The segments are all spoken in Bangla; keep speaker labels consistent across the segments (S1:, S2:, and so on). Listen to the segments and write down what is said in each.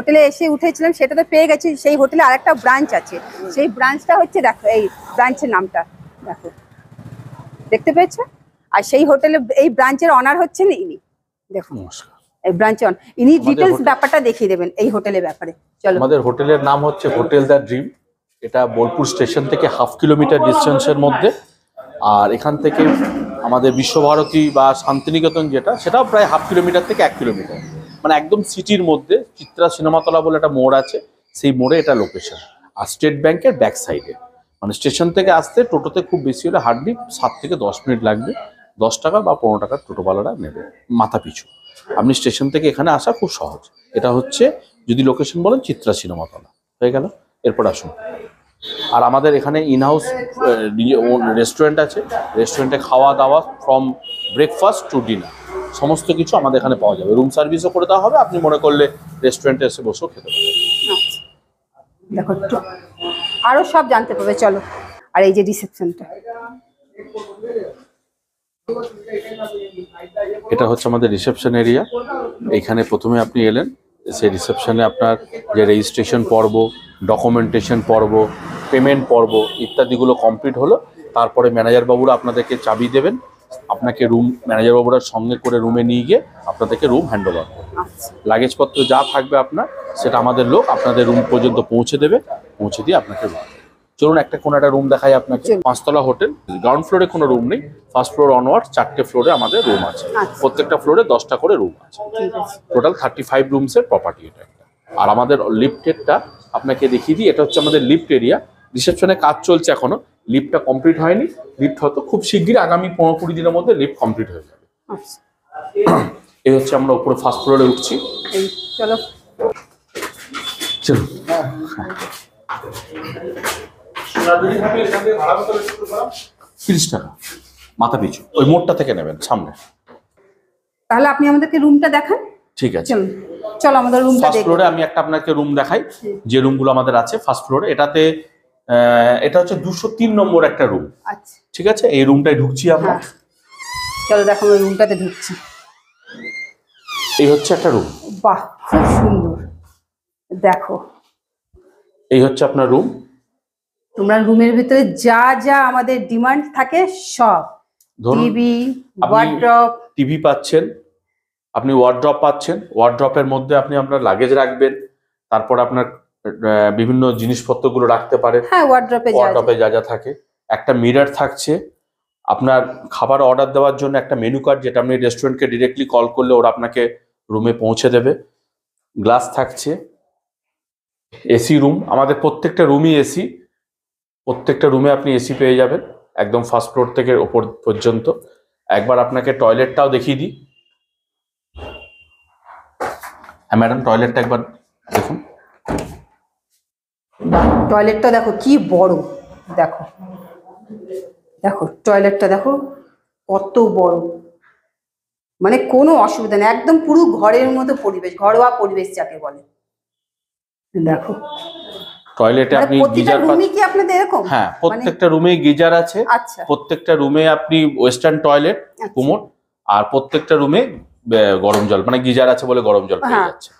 S1: হোটেলে এসে উঠেছিলাম সেটা তো পেয়ে গেছি, সেই হোটেলে আরেকটা ব্রাঞ্চ আছে, সেই ব্রাঞ্চটা হচ্ছে দেখো, এই ব্রাঞ্চের নামটা দেখো, দেখতে পেয়েছো? আর সেই হোটেলে এই ব্রাঞ্চের অনার হচ্ছেন ইনি, দেখুন এই ব্রাঞ্চ ইনি ডিটেলস ব্যাপারটা দেখিয়ে দেবেন এই হোটেলের ব্যাপারে। চলো,
S2: আমাদের হোটেলের নাম হচ্ছে হোটেল দ্য ড্রিম। এটা বোলপুর স্টেশন থেকে 1/2 কিলোমিটার ডিস্টেন্সের মধ্যে। আর এখান থেকে আমাদের বিশ্বভারতী বা শান্তিনিকেতন যেটা, সেটাও প্রায় 1/2 কিলোমিটার থেকে 1 কিলোমিটার, মানে একদম সিটির মধ্যে। চিত্রা সিনেমাতলা বলে একটা মোড় আছে, সেই মোড়ে এটা লোকেশন। আর স্টেট ব্যাংকের ব্যাক সাইডে, মানে স্টেশন থেকে আসতে টোটোতে খুব বেশি হলে হার্ডলি 7 থেকে 10 মিনিট লাগবে। 10 টাকা বা 15 টাকা টোটোওয়ালারা নেবে মাথা পিছু। আপনি স্টেশন থেকে এখানে আসা খুব সহজ। এটা হচ্ছে যদি লোকেশন বলেন চিত্রা সিনেমাতলা, হয়ে গেল। এরপর আসুন, আর আমাদের এখানে ইনহাউস রেস্টুরেন্ট আছে। রেস্টুরেন্টে খাওয়া দাওয়া ফ্রম ব্রেকফাস্ট টু ডিনার সমস্ত কিছু আমাদের এখানে পাওয়া যাবে। রুম সার্ভিসও করে দেওয়া হবে, আপনি মনে করলে রেস্টুরেন্টে এসে বসেও খেতে পারবেন।
S1: দেখো আরো সব জানতে পারবে, চলো। আর এই যে রিসেপশনটা,
S2: এটা হচ্ছে আমাদের রিসেপশন এরিয়া। এইখানে প্রথমে আপনি এলেন, সেই রিসেপশনে আপনার যে রেজিস্ট্রেশন পর্ব, ডকুমেন্টেশন পর্ব, পেমেন্ট পর্ব ইত্যাদিগুলো কমপ্লিট হলো। তারপরে ম্যানেজার বাবুরা আপনাদেরকে চাবি দেবেন, আপনাকে রুম ম্যানেজার বাবুরা সঙ্গে করে রুমে নিয়ে গিয়ে আপনাদেরকে রুম হ্যান্ড ওভার করবে। লাগেজপত্র যা থাকবে আপনার, সেটা আমাদের লোক আপনাদের রুম পর্যন্ত পৌঁছে দেবে, পৌঁছে দিয়ে আপনাকে রুম। চলুন একটা কোনো একটা রুম দেখাই আপনাকে। 5তলা হোটেল, গ্রাউন্ড ফ্লোরে কোনো রুম নেই, ফার্স্ট ফ্লোর অনওয়ার্ড 4টে ফ্লোরে আমাদের রুম আছে। প্রত্যেকটা ফ্লোরে 10টা করে রুম আছে। টোটাল 35 রুমসের প্রপার্টি এটা একটা। আর আমাদের লিফটেরটা আপনাকে দেখিয়ে দিই, এটা হচ্ছে আমাদের লিফট এরিয়া। রিসেপশনে কাজ চলছে এখনো, লিফটটা কমপ্লিট হয়নি। লিফট হয়তো খুব শিগগিরই আগামী 15-20 দিনের মধ্যে লিফট কমপ্লিট হয়ে যাবে। এই হচ্ছে আমরা উপরে ফার্স্ট ফ্লোরে উঠছি।
S1: চলো
S2: চলুন। 30 টাকা মাথা পিছু, ওই মোড়টা থেকে নেবেন সামনে।
S1: তাহলে আপনি আমাদেরকে রুমটা দেখান।
S2: ঠিক আছে,
S1: চলুন, চলো আমাদের রুমটা
S2: ফার্স্ট
S1: দেখি।
S2: ফ্লোরে আমি একটা আপনাকে রুম দেখাই, যে রুমগুলো আমাদের আছে ফার্স্ট ফ্লোরে। এটাতে এটা হচ্ছে 203 নম্বর একটা রুম।
S1: আচ্ছা,
S2: ঠিক আছে, এই রুমটায় ঢুকছি আমরা।
S1: চলো দেখো, ওই রুমটাতে ঢুকছি।
S2: এই হচ্ছে একটা রুম।
S1: বাহ, খুব সুন্দর। দেখো,
S2: এই হচ্ছে আপনার রুম।
S1: তোমরা রুমের ভিতরে যা যা আমাদের ডিমান্ড থাকে সব, টিভি, ওয়ার্ড্রপ।
S2: টিভি পাচ্ছেন, আপনি ওয়ার্ড্রপ পাচ্ছেন। ওয়ার্ড্রপের মধ্যে আপনি আপনার লাগেজ রাখবেন, তারপর আপনার বিভিন্ন জিনিসপত্রগুলো রাখতে পারেন।
S1: হ্যাঁ, ওয়ার্ড্রপে
S2: যা যা থাকে। একটা মিরর থাকছে, আপনার খাবার অর্ডার দেওয়ার জন্য একটা মেনু কার্ড, যেটা আপনি রেস্টুরেন্টকে ডিরেক্টলি কল করলে ওরা আপনাকে রুমে পৌঁছে দেবে। গ্লাস থাকছে। এসি রুম, আমাদের প্রত্যেকটা রুমই এসি। প্রত্যেকটা রুমে আপনি এসি পেয়ে যাবেন, একদম ফার্স্ট ফ্লোর থেকে ওপর পর্যন্ত। একবার আপনাকে টয়লেটটাও দেখিয়ে দিই। হ্যাঁ ম্যাডাম, টয়লেটটা একবার দেখুন।
S1: টয়লেটটা দেখো কি বড়, দেখো দেখো টয়লেটটা দেখো কত বড়, মানে কোনো অসুবিধা নেই, একদম পুরো ঘরের মতো পরিবেশ, ঘরোয়া পরিবেশ যাকে বলে। দেখো
S2: টয়লেটে আপনি গিজার
S1: পাচ্ছেন কি আপনাদের এরকম?
S2: হ্যাঁ, প্রত্যেকটা রুমেই গিজার আছে।
S1: আচ্ছা,
S2: প্রত্যেকটা রুমে আপনি ওয়েস্টার্ন টয়লেট, কুমোড, আর প্রত্যেকটা রুমে গরম জল, মানে গিজার আছে বলে গরম জল পেয়ে যাচ্ছে।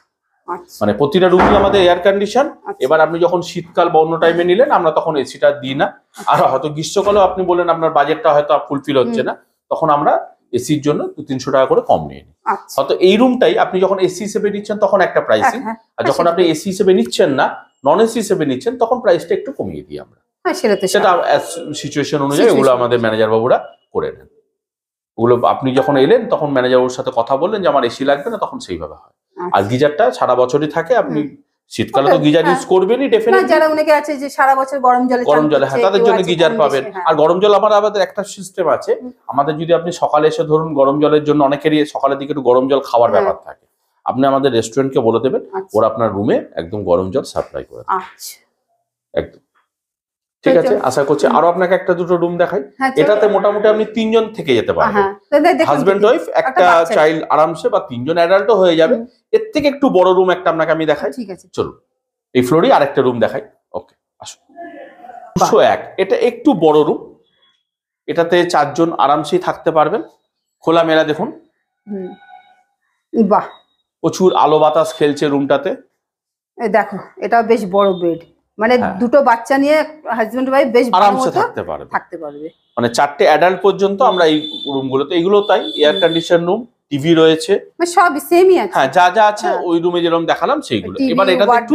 S2: মানে প্রতিটা রুমই আমাদের এয়ার কন্ডিশন। এবার আপনি যখন শীতকাল বা অন্য টাইমে নিলেন, আমরা তখন এসিটা দিই না। আর হয়তো গ্রীষ্মকালেও আপনি বলেন আপনার বাজেটটা হয়তো ফুলফিল হচ্ছে না, তখন আমরা এসির জন্য 200-300 টাকা করে কম নিয়ে নিই। হয়তো এই রুমটাই আপনি যখন এসি হিসেবে নিচ্ছেন তখন একটা প্রাইসিং, আর যখন আপনি এসি হিসেবে নিচ্ছেন না, নন এসি হিসেবে নিচ্ছেন, তখন প্রাইসটা একটু কমিয়ে দিই আমরা। সেটা সিচুয়েশন অনুযায়ী ওগুলো আমাদের ম্যানেজার বাবুরা করে নেন। ওগুলো আপনি যখন এলেন তখন ম্যানেজার বাবুর সাথে কথা বললেন যে আমার এসি লাগবে না, তখন সেইভাবে হয়। আর গিজারটা সারা বছরই থাকে, আপনি শীতকালে তো গিজার ইউজ করবেনই ডেফিনেটলি।
S1: যারা অনেকে আছে যে সারা বছর গরম জলে, হ্যাঁ, তাদের জন্য
S2: গিজার পাবেন। আর গরম জল আমাদের একটা সিস্টেম আছে, আমাদের যদি আপনি সকালে এসে ধরুন গরম জলের জন্য, অনেকেরই সকালের দিকে একটু গরম জল খাওয়ার ব্যাপার থাকে, আপনি আমাদের রেস্টুরেন্টকে বলে দেবেন, ওরা আপনার রুমে একদম গরম জল সাপ্লাই করে দেবে। একদম ঠিক আছে, আশা করছি। আরো আপনাকে একটা দুটো রুম দেখাই। এটাতে মোটামুটি আপনি 3 জন থেকে যেতে পারবেন, হাজবেন্ড ওয়াইফ, একটা চাইল্ড আরামসে, বা 3 জন অ্যাডাল্টও হয়ে যাবে। এর থেকে একটু বড় রুম একটা আপনাকে আমি দেখাই।
S1: ঠিক আছে,
S2: চলুন এই ফ্লোরে আরেকটা রুম দেখাই। ওকে, আসুন। 201, এটা একটু বড় রুম। এটাতে 4 জন আরামসেই থাকতে পারবেন, খোলামেলা। দেখুন,
S1: বাহ,
S2: প্রচুর আলো বাতাস খেলছে রুমটাতে।
S1: এই দেখো এটাও বেশ বড় বেড, মানে
S2: হ্যাঁ।
S1: দুটো বাচ্চা নিয়ে হাজবেন্ড ওয়াইফ বেশ ভালো
S2: আরামসে
S1: মতো
S2: থাকতে পারবে।
S1: থাকতে পারবে।
S2: মানে 4টে অ্যাডাল্ট পর্যন্ত আমরা এই রুমগুলোতে, এগুলো তাই এয়ার কন্ডিশন রুম, টিভি রয়েছে,
S1: মানে সব সেমই আছে।
S2: হ্যাঁ যা যা আছে
S1: হ্যাঁ।
S2: ওই রুমে যেরকম দেখালাম সেইগুলো।
S1: টিভি,
S2: এবার এটাতে একটু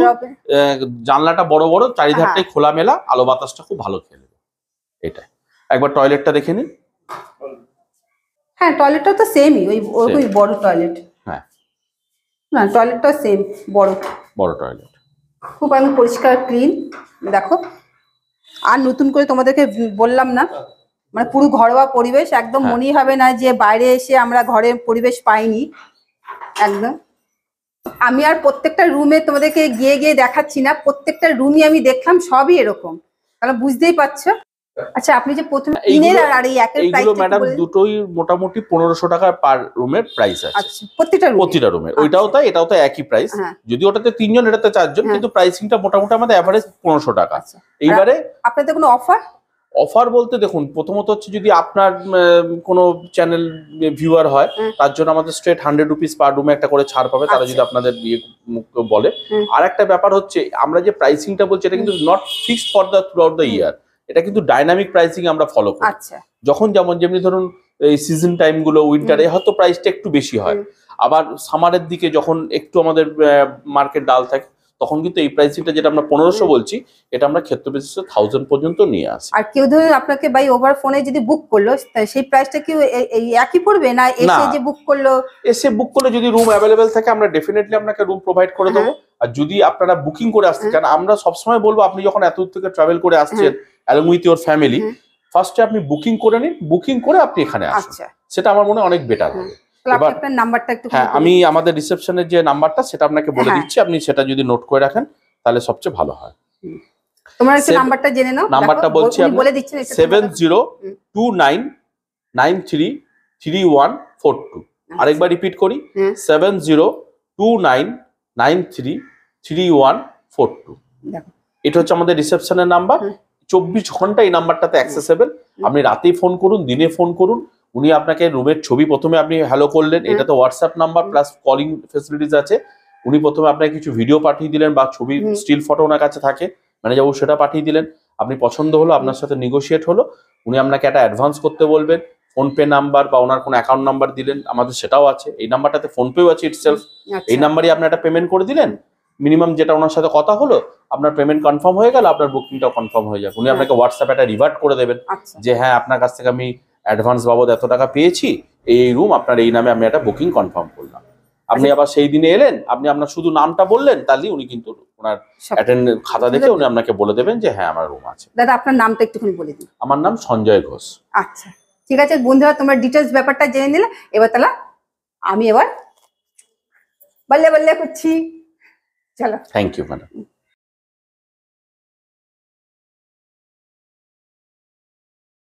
S2: জানলাটা বড় বড়, চারিধারটাই খোলামেলা, আলো বাতাসটা খুব ভালো খেলবে। এটাই একবার টয়লেটটা দেখে নিন।
S1: হ্যাঁ টয়লেটটা তো সেমই, ওই বড় টয়লেট।
S2: হ্যাঁ
S1: না টয়লেটটা সেম, বড়
S2: টয়লেট,
S1: খুব একদম পরিষ্কার ক্লিন। দেখো আর নতুন করে তোমাদেরকে বললাম না, মানে পুরো ঘরোয়া পরিবেশ, একদম
S2: হ্যাঁ।
S1: মনেই হবে না যে বাইরে এসে আমরা ঘরের পরিবেশ পাইনি একদম। আমি আর প্রত্যেকটা রুমে তোমাদেরকে গিয়ে গিয়ে দেখাচ্ছি না, প্রত্যেকটা রুমই আমি দেখলাম, সবই এরকম, তাহলে বুঝতেই পারছো। আচ্ছা আপনি যে প্রথমে তিনের আর এই একের
S2: এইগুলো
S1: প্রাইস
S2: ম্যাডাম দুটোই মোটামুটি 1500 টাকা পার রুমের প্রাইস আছে।
S1: আচ্ছা প্রতিটা
S2: রুমের ওইটাও তাই এটাও তাই একই প্রাইস।
S1: হ্যাঁ।
S2: যদি ওটাতে 3 জন এটাতে 4 জন, কিন্তু প্রাইসিংটা মোটামুটি আমাদের এভারেজ 1500 টাকা।
S1: আচ্ছা।
S2: এইবারে
S1: আপনাদের কোনো
S2: অফার বলতে দেখুন, প্রথমত হচ্ছে যদি আপনার কোনো চ্যানেল ভিউয়ার হয় তার জন্য আমাদের স্ট্রেট 100 রুপিস পার রুমে একটা করে ছাড় পাবে, তারা যদি আপনাদের বলে। আর একটা ব্যাপার হচ্ছে আমরা যে প্রাইসিংটা বলছি এটা কিন্তু not fixed for the through out the year, এটা কিন্তু ডাইনামিক প্রাইসিং আমরা ফলো করি।
S1: আচ্ছা
S2: যখন যেমনি ধরুন এই সিজন টাইম গুলো উইন্টারে হয়তো প্রাইসটা একটু বেশি হয়, আবার সামারের দিকে যখন একটু আমাদের মার্কেট ডাল থাকে তখন কিন্তু এই প্রাইসিংটা যেটা আমরা 1500 বলছি এটা আমরা ক্ষেত্র বিশেষে 1000 পর্যন্ত নিয়ে আসি।
S1: আর কেউ ধরুন আপনাকে বাই ওভার ফোনে যদি বুক করলো সেই প্রাইসটা কি এই একই পড়বে, না এসে যে বুক করলো?
S2: এসে বুক করলে যদি রুম অ্যাভেলেবেল থাকে আমরা ডেফিনেটলি আপনাকে রুম প্রোভাইড করে দেবো। আর যদি আপনারা বুকিং করে আসতে চান, আমরা সবসময় বলবো আপনি যখন এত দূর থেকে ট্রাভেল করে আসছেন অ্যালং উইথ ইওর ফ্যামিলি, ফার্স্টে আপনি বুকিং করে নিন, বুকিং করে আপনি এখানে আসুন। সেটা আমার মনে হয় অনেক বেটার হবে।
S1: এবার আপনার নাম্বারটা একটু
S2: হ্যাঁ, আমি আমাদের রিসেপশনের যে নাম্বারটা সেটা আপনাকে বলে দিচ্ছি, আপনি সেটা যদি নোট করে রাখেন তাহলে সবচেয়ে ভালো হয়।
S1: তোমার একটু নাম্বারটা জেনে নাও।
S2: নাম্বারটা বলছি আমি,
S1: বলে দিচ্ছেন
S2: 7029933142। আরেকবার রিপিট করি, 7029933142। এটা হচ্ছে আমাদের রিসেপশনের নাম্বার। 24 ঘন্টা এই নাম্বারটাতে অ্যাক্সেসেবল। আপনি রাতেই ফোন করুন, দিনে ফোন করুন, উনি আপনাকে রুমের ছবি প্রথমে আপনি হ্যালো করলেন, এটা তো WhatsApp number plus calling facilities আছে। উনি প্রথমে আপনাকে কিছু ভিডিও পাঠিয়ে দিলেন বা ছবি স্টিল ফটো ওনার কাছে থাকে, ম্যানেজার সেটা পাঠিয়ে দিলেন, আপনি পছন্দ হলো, আপনার সাথে নেগোশিয়েট হলো, উনি আপনাকে একটা অ্যাডভান্স করতে বলবেন, ফোনপে নাম্বার বা ওনার কোনো অ্যাকাউন্ট নাম্বার দিলেন, আমাদের সেটাও আছে, এই নাম্বারটাতে ফোনপেও আছে ইটসেলফ। এই নাম্বারই আপনি একটা পেমেন্ট করে দিলেন, মিনিমাম যেটা ওনার সাথে কথা হলো, আপনার পেমেন্ট কনফার্ম হয়ে গেল, আপনার বুকিংটাও কনফার্ম হয়ে যাবে। উনি আপনাকে হোয়াটসঅ্যাপে একটা রিভার্ট করে দেবেন যে হ্যাঁ আপনার কাছ থেকে আমি অ্যাডভান্স বাবদ এত টাকা পেয়েছি, এই রুম আপনার এই নামে আমি একটা বুকিং কনফার্ম করলাম। আপনি আবার সেই দিনে এলেন, আপনি আপনার শুধু নামটা বললেন, তাহলে উনি কিন্তু ওনার অ্যাটেন্ড খাতা দেখে উনি আপনাকে বলে দেবেন যে হ্যাঁ আমার রুম আছে।
S1: দাদা আপনার নামটা একটুখানি বলে দিন।
S2: আমার নাম সঞ্জয় ঘোষ।
S1: আচ্ছা ঠিক আছে বন্ধুরা, তোমরা ডিটেলস ব্যাপারটা জেনে নিলে। এবার তাহলে আমি বল্লে বল্লে করছি, চলো।
S2: Thank you madam.